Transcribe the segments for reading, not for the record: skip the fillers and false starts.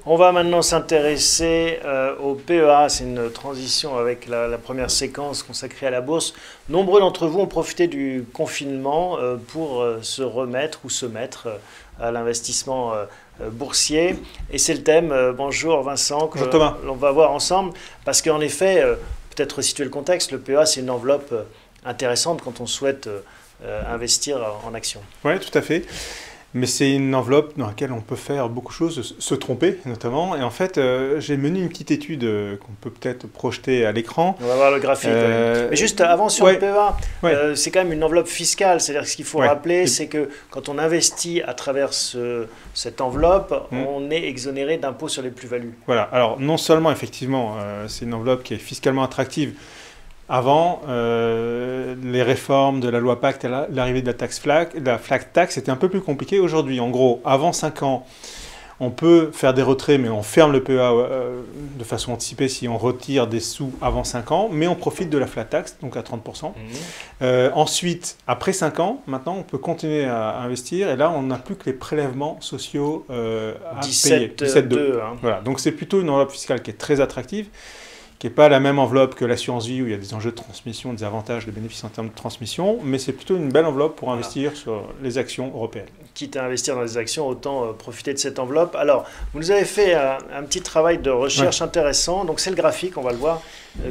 On va maintenant s'intéresser au PEA. C'est une transition avec la première séquence consacrée à la bourse. Nombreux d'entre vous ont profité du confinement pour se remettre ou se mettre à l'investissement boursier. Et c'est le thème, bonjour Vincent, que l'on va voir ensemble. Parce qu'en effet, peut-être resituer le contexte, le PEA c'est une enveloppe intéressante quand on souhaite investir en action. Oui, tout à fait. Mais c'est une enveloppe dans laquelle on peut faire beaucoup de choses, se tromper notamment. Et en fait, j'ai mené une petite étude qu'on peut peut-être projeter à l'écran. On va voir le graphique. Mais juste avant sur le PEA, c'est quand même une enveloppe fiscale. C'est-à-dire que ce qu'il faut rappeler, c'est que quand on investit à travers cette enveloppe, on est exonéré d'impôts sur les plus-values. Voilà. Alors non seulement, effectivement, c'est une enveloppe qui est fiscalement attractive. Avant, les réformes de la loi Pacte et l'arrivée de la flat tax, c'était un peu plus compliqué. Aujourd'hui, en gros, avant 5 ans, on peut faire des retraits, mais on ferme le PEA de façon anticipée si on retire des sous avant 5 ans, mais on profite de la flat tax, donc à 30%. Ensuite, après 5 ans, maintenant, on peut continuer à investir, et là, on n'a plus que les prélèvements sociaux à payer. 17,2. Voilà, donc c'est plutôt une enveloppe fiscale qui est très attractive, qui n'est pas la même enveloppe que l'assurance vie où il y a des enjeux de transmission, des avantages, des bénéfices en termes de transmission, mais c'est plutôt une belle enveloppe pour investir sur les actions européennes. Quitte à investir dans les actions, autant profiter de cette enveloppe. Alors, vous nous avez fait un petit travail de recherche intéressant, donc c'est le graphique, on va le voir,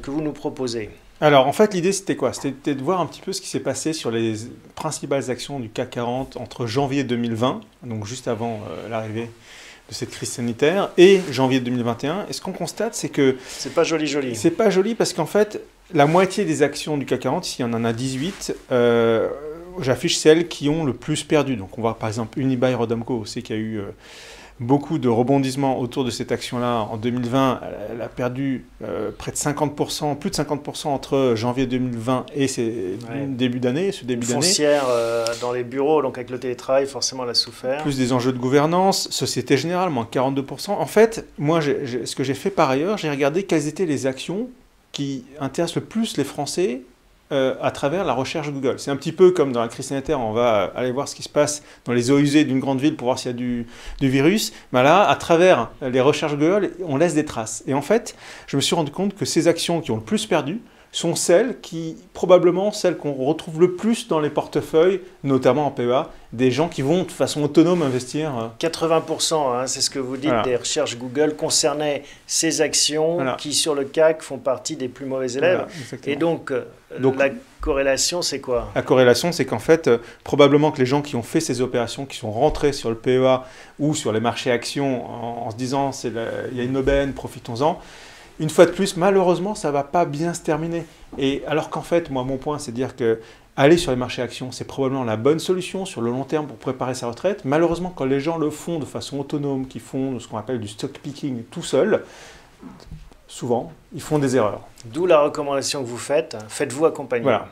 que vous nous proposez. Alors, en fait, l'idée, c'était quoi? C'était de voir un petit peu ce qui s'est passé sur les principales actions du CAC 40 entre janvier 2020, donc juste avant l'arrivée de cette crise sanitaire, et janvier 2021. Et ce qu'on constate, c'est que... C'est pas joli, joli. C'est pas joli parce qu'en fait, la moitié des actions du CAC 40, ici, il y en a 18, j'affiche celles qui ont le plus perdu. Donc on voit par exemple Unibail-Rodamco, on sait qu'il y a eu beaucoup de rebondissements autour de cette action-là. En 2020, elle a perdu près de 50%, plus de 50% entre janvier 2020 et début d'année. Foncière dans les bureaux, donc avec le télétravail, forcément, elle a souffert. Plus des enjeux de gouvernance, Société Générale, moins 42%. En fait, moi, ce que j'ai fait par ailleurs, j'ai regardé quelles étaient les actions qui intéressent le plus les Français à travers la recherche Google. C'est un petit peu comme dans la crise sanitaire, on va aller voir ce qui se passe dans les eaux usées d'une grande ville pour voir s'il y a du virus. Ben là, à travers les recherches Google, on laisse des traces. Et en fait, je me suis rendu compte que ces actions qui ont le plus perdu sont probablement celles qu'on retrouve le plus dans les portefeuilles, notamment en PEA, des gens qui vont de façon autonome investir. 80%, c'est ce que vous dites, des recherches Google concernaient ces actions qui, sur le CAC, font partie des plus mauvais élèves. Et donc, la corrélation, c'est quoi? La corrélation, c'est qu'en fait, probablement que les gens qui ont fait ces opérations, qui sont rentrés sur le PEA ou sur les marchés actions en se disant il y a une aubaine, profitons-en, une fois de plus, malheureusement, ça ne va pas bien se terminer. Et alors qu'en fait, moi, mon point, c'est de dire que aller sur les marchés actions, c'est probablement la bonne solution sur le long terme pour préparer sa retraite. Malheureusement, quand les gens le font de façon autonome, qui font ce qu'on appelle du stock picking tout seul, souvent, ils font des erreurs. D'où la recommandation que vous faites, faites-vous accompagner. Voilà.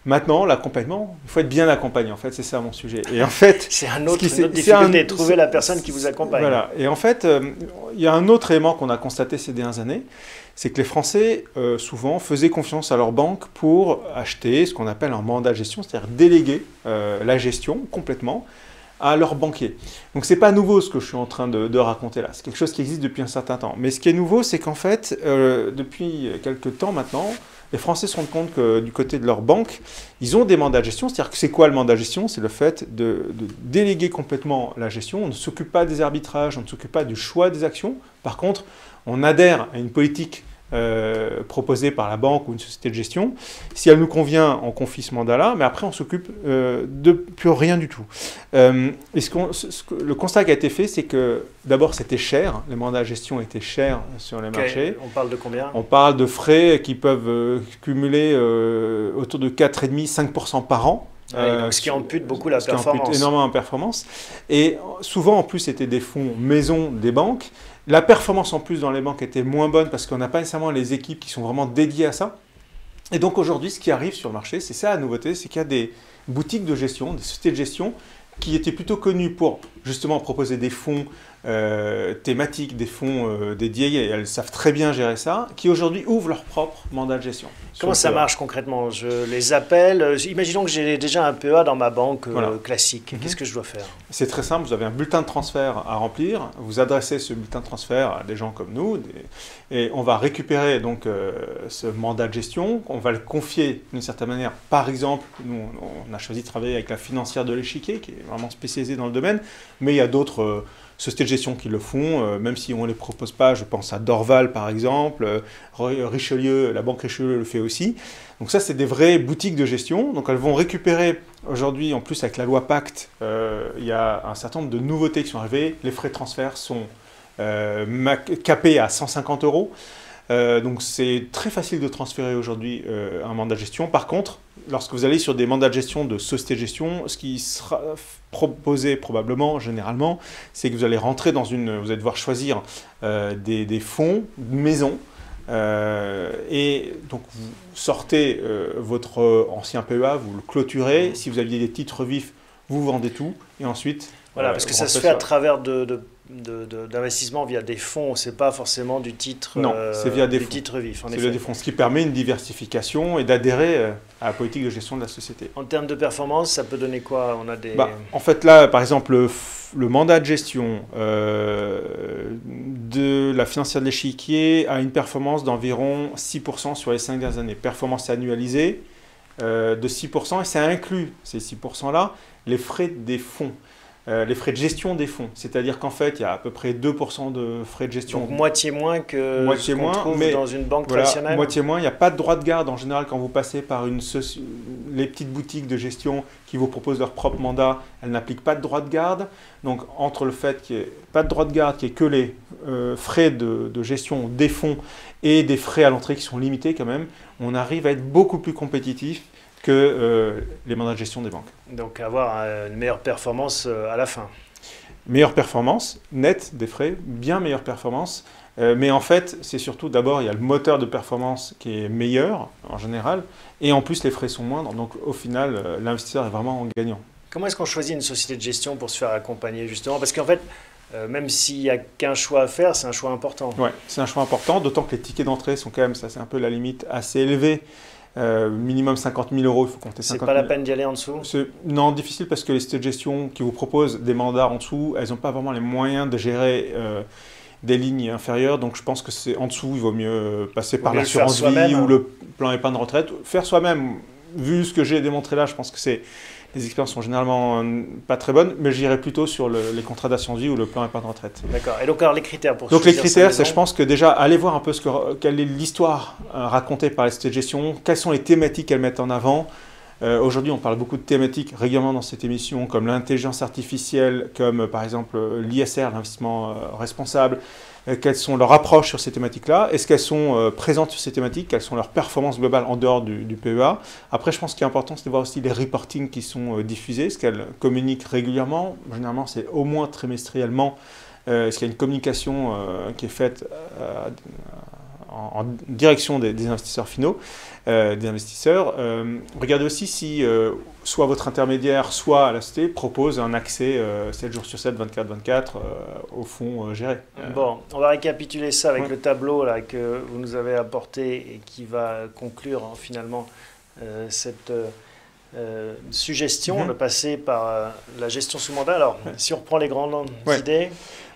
Maintenant, l'accompagnement, il faut être bien accompagné, en fait, c'est ça mon sujet. Et en fait, c'est une autre difficulté, trouver la personne qui vous accompagne. Voilà. Et en fait, il y a un autre élément qu'on a constaté ces dernières années, c'est que les Français, souvent, faisaient confiance à leur banque pour acheter ce qu'on appelle un mandat de gestion, c'est-à-dire déléguer la gestion complètement à leur banquier. Donc c'est pas nouveau ce que je suis en train de raconter là, c'est quelque chose qui existe depuis un certain temps. Mais ce qui est nouveau, c'est qu'en fait, depuis quelques temps maintenant, les Français se rendent compte que du côté de leur banque, ils ont des mandats de gestion. C'est-à-dire que c'est quoi le mandat de gestion? C'est le fait de déléguer complètement la gestion. On ne s'occupe pas des arbitrages, on ne s'occupe pas du choix des actions. Par contre, on adhère à une politique proposée par la banque ou une société de gestion. Si elle nous convient, on confie ce mandat-là, mais après, on s'occupe de plus rien du tout. Et le constat qui a été fait, c'est que d'abord, c'était cher. Les mandats de gestion étaient chers sur les marchés. On parle de combien? On parle de frais qui peuvent cumuler autour de 4,5-5% par an. Donc ce qui ampute beaucoup la performance. Ce qui ampute énormément la performance. Et souvent, en plus, c'était des fonds maison des banques. La performance en plus dans les banques était moins bonne parce qu'on n'a pas nécessairement les équipes qui sont vraiment dédiées à ça. Et donc aujourd'hui, ce qui arrive sur le marché, c'est ça la nouveauté, c'est qu'il y a des boutiques de gestion, des sociétés de gestion qui étaient plutôt connues pour justement proposer des fonds thématiques, des fonds dédiés, et elles savent très bien gérer ça, qui aujourd'hui ouvrent leur propre mandat de gestion. Comment ça marche concrètement? Je les appelle, imaginons que j'ai déjà un PEA dans ma banque classique, qu'est-ce que je dois faire? C'est très simple, vous avez un bulletin de transfert à remplir, vous adressez ce bulletin de transfert à des gens comme nous, et on va récupérer donc ce mandat de gestion, on va le confier d'une certaine manière. Par exemple, nous on a choisi de travailler avec la financière de l'Échiquier, qui est vraiment spécialisée dans le domaine, mais il y a d'autres sociétés de gestion qui le font, même si on ne les propose pas. Je pense à Dorval par exemple, Richelieu, la banque Richelieu le fait aussi. Donc ça, c'est des vraies boutiques de gestion. Donc elles vont récupérer aujourd'hui, en plus avec la loi Pacte, il y a un certain nombre de nouveautés qui sont arrivées. Les frais de transfert sont capés à 150 €. Donc c'est très facile de transférer aujourd'hui un mandat de gestion. Par contre, lorsque vous allez sur des mandats de gestion de société de gestion, ce qui sera proposé probablement, généralement, c'est que vous allez rentrer dans vous allez devoir choisir des fonds, maison, et donc vous sortez votre ancien PEA, vous le clôturez. Si vous aviez des titres vifs, vous vendez tout, et ensuite... Voilà, parce que ça se fait à travers d'investissement via des fonds, c'est pas forcément du titre, non, c'est via des titres vifs. C'est via des fonds, ce qui permet une diversification et d'adhérer à la politique de gestion de la société. En termes de performance, ça peut donner quoi? On a des... En fait, là, par exemple, le mandat de gestion de la financière de l'Échiquier a une performance d'environ 6% sur les 5 dernières années. Performance annualisée de 6%, et ça inclut ces 6%-là les frais des fonds. Les frais de gestion des fonds, c'est-à-dire qu'en fait, il y a à peu près 2% de frais de gestion. Donc moitié moins que ce qu'on trouve dans une banque traditionnelle. Moitié moins, il n'y a pas de droit de garde en général quand vous passez par les petites boutiques de gestion qui vous proposent leur propre mandat, elles n'appliquent pas de droit de garde. Donc entre le fait qu'il n'y ait pas de droit de garde, qu'il n'y ait que les frais de gestion des fonds et des frais à l'entrée qui sont limités quand même, on arrive à être beaucoup plus compétitif que les mandats de gestion des banques. Donc avoir une meilleure performance à la fin. Meilleure performance, nette des frais, bien meilleure performance. Mais en fait, c'est surtout d'abord, il y a le moteur de performance qui est meilleur en général, et en plus les frais sont moindres. Donc au final, l'investisseur est vraiment gagnant. Comment est-ce qu'on choisit une société de gestion pour se faire accompagner justement? Parce qu'en fait, même s'il n'y a qu'un choix à faire, c'est un choix important. Oui, c'est un choix important, d'autant que les tickets d'entrée sont quand même, ça c'est un peu la limite, assez élevés. Minimum 50 000 €, il faut compter 50 000. C'est pas la peine d'y aller en dessous? Non, difficile parce que les sociétés de gestion qui vous proposent des mandats en dessous, elles n'ont pas vraiment les moyens de gérer des lignes inférieures. Donc je pense que c'est en dessous, il vaut mieux passer par l'assurance vie ou le plan épargne retraite. Faire soi-même, vu ce que j'ai démontré là, je pense que les expériences sont généralement pas très bonnes, mais j'irais plutôt sur les contrats d'assurance vie ou le plan épargne retraite. D'accord. Et donc alors les critères pour choisir? Donc les critères, c'est je pense que déjà, allez voir un peu quelle est l'histoire racontée par les sociétés de gestion, quelles sont les thématiques qu'elles mettent en avant. Aujourd'hui, on parle beaucoup de thématiques régulièrement dans cette émission, comme l'intelligence artificielle, comme par exemple l'ISR, l'investissement responsable. Quelles sont leurs approches sur ces thématiques-là? Est-ce qu'elles sont présentes sur ces thématiques? Quelles sont leurs performances globales en dehors du PEA? Après, je pense qu'il est important, c'est de voir aussi les reportings qui sont diffusés. Est-ce qu'elles communiquent régulièrement? Généralement, c'est au moins trimestriellement. Est-ce qu'il y a une communication qui est faite en direction des investisseurs finaux, des investisseurs? Regardez aussi si soit votre intermédiaire, soit la société propose un accès 7 jours sur 7, 24/24 au fonds géré. Bon, on va récapituler ça avec le tableau là, que vous nous avez apporté et qui va conclure finalement cette suggestion de passer par la gestion sous mandat. Alors, si on reprend les grandes idées...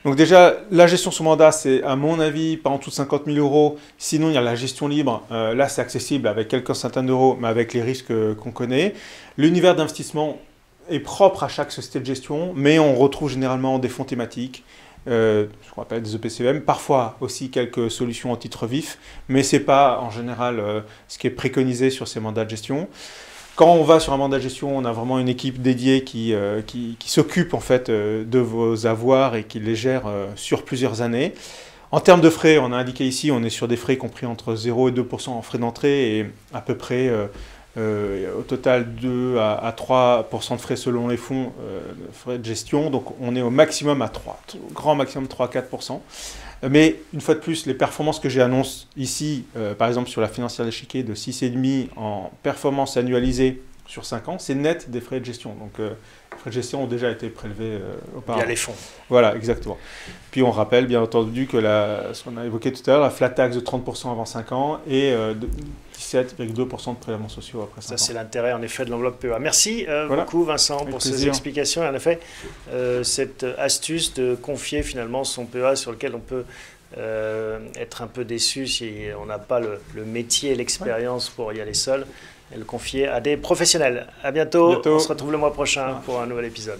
Donc déjà, la gestion sous mandat, c'est à mon avis pas en dessous de 50 000 €. Sinon, il y a la gestion libre. Là, c'est accessible avec quelques centaines d'euros, mais avec les risques qu'on connaît. L'univers d'investissement est propre à chaque société de gestion, mais on retrouve généralement des fonds thématiques, ce qu'on appelle des EPCEM, parfois aussi quelques solutions en titre vif, mais ce n'est pas en général ce qui est préconisé sur ces mandats de gestion. Quand on va sur un mandat de gestion, on a vraiment une équipe dédiée qui s'occupe en fait de vos avoirs et qui les gère sur plusieurs années. En termes de frais, on a indiqué ici, on est sur des frais compris entre 0 et 2% en frais d'entrée et à peu près au total 2 à 3% de frais selon les fonds, frais de gestion. Donc on est au maximum à 3, au grand maximum 3-4%. Mais une fois de plus, les performances que j'ai annoncées ici, par exemple sur la financière de l'Échiquier de 6,5 en performance annualisée sur 5 ans, c'est net des frais de gestion. Donc, les frais de gestion ont déjà été prélevés auparavant. Via les fonds. Voilà, exactement. Puis on rappelle bien entendu que ce qu'on a évoqué tout à l'heure, la flat tax de 30% avant 5 ans et 17,2% de prélèvements sociaux après 5 ans. Ça, c'est l'intérêt en effet de l'enveloppe PEA. Merci Voilà. beaucoup Vincent Avec pour plaisir. ces explications. Et en effet, cette astuce de confier finalement son PEA sur lequel on peut être un peu déçu si on n'a pas le métier et l'expérience pour y aller seul, et le confier à des professionnels. À bientôt. On se retrouve le mois prochain pour un nouvel épisode.